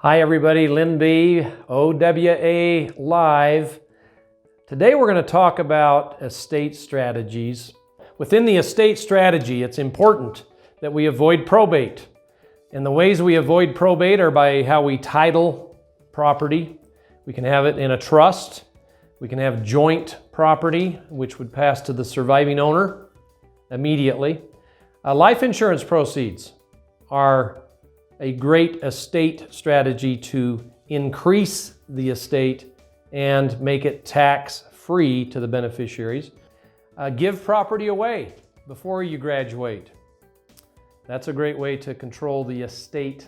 Hi everybody, Lynn B, OWA Live. Today we're going to talk about estate strategies. Within the estate strategy, it's important that we avoid probate. And the ways we avoid probate are by how we title property. We can have it in a trust. We can have joint property, which would pass to the surviving owner immediately. Life insurance proceeds are a great estate strategy to increase the estate and make it tax-free to the beneficiaries. Give property away before you graduate. That's a great way to control the estate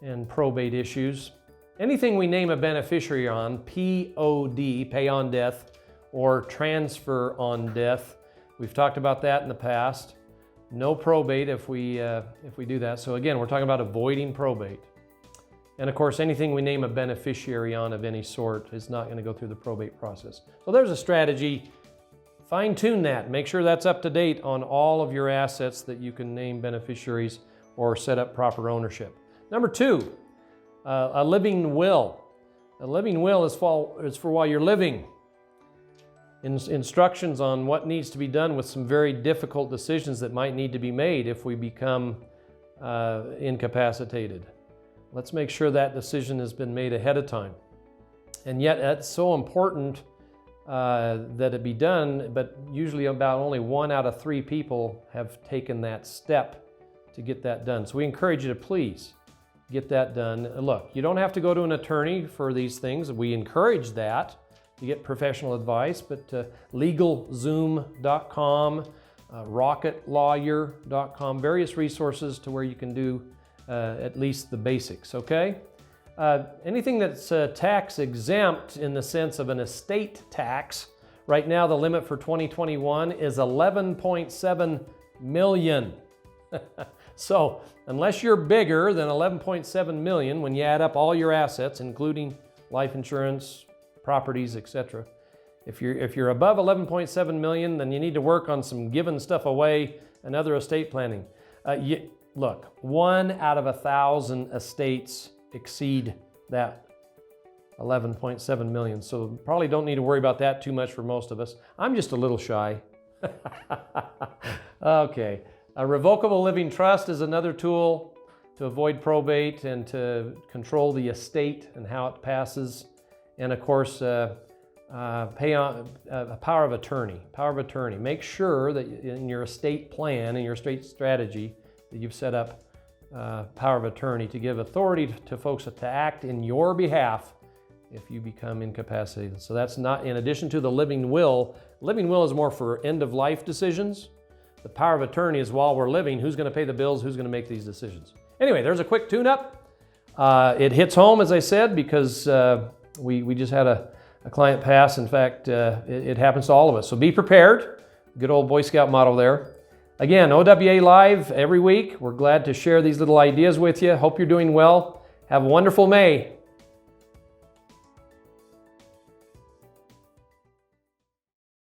and probate issues. Anything we name a beneficiary on, POD, pay on death, or transfer on death. We've talked about that in the past. No probate if we do that. So again, we're talking about avoiding probate. And of course, anything we name a beneficiary on of any sort is not going to go through the probate process. So there's a strategy. Fine-tune that. Make sure that's up to date on all of your assets that you can name beneficiaries or set up proper ownership. Number two, a living will. A living will is for while you're living. Instructions on what needs to be done with some very difficult decisions that might need to be made if we become incapacitated. Let's make sure that decision has been made ahead of time. And yet it's so important that it be done, but usually about only 1 out of 3 people have taken that step to get that done. So we encourage you to please get that done. Look, you don't have to go to an attorney for these things. We encourage that. You get professional advice, but LegalZoom.com, RocketLawyer.com, various resources to where you can do at least the basics, okay? Anything that's tax exempt in the sense of an estate tax, right now the limit for 2021 is 11.7 million. So unless you're bigger than 11.7 million, when you add up all your assets, including life insurance, properties, etc. If you're above 11.7 million, then you need to work on some giving stuff away and other estate planning. Look, 1 out of 1,000 estates exceed that 11.7 million. So probably don't need to worry about that too much for most of us. I'm just a little shy. Okay. A revocable living trust is another tool to avoid probate and to control the estate and how it passes. And of course, a power of attorney. Power of attorney. Make sure that in your estate plan, in your estate strategy, that you've set up power of attorney to give authority to folks to act in your behalf if you become incapacitated. So that's not in addition to the living will. Living will is more for end-of-life decisions. The power of attorney is while we're living, who's going to pay the bills, who's going to make these decisions. Anyway, there's a quick tune-up. It hits home, as I said, because we just had a client pass. In fact, it happens to all of us. So be prepared. Good old Boy Scout motto there. Again, OWA Live every week. We're glad to share these little ideas with you. Hope you're doing well. Have a wonderful May.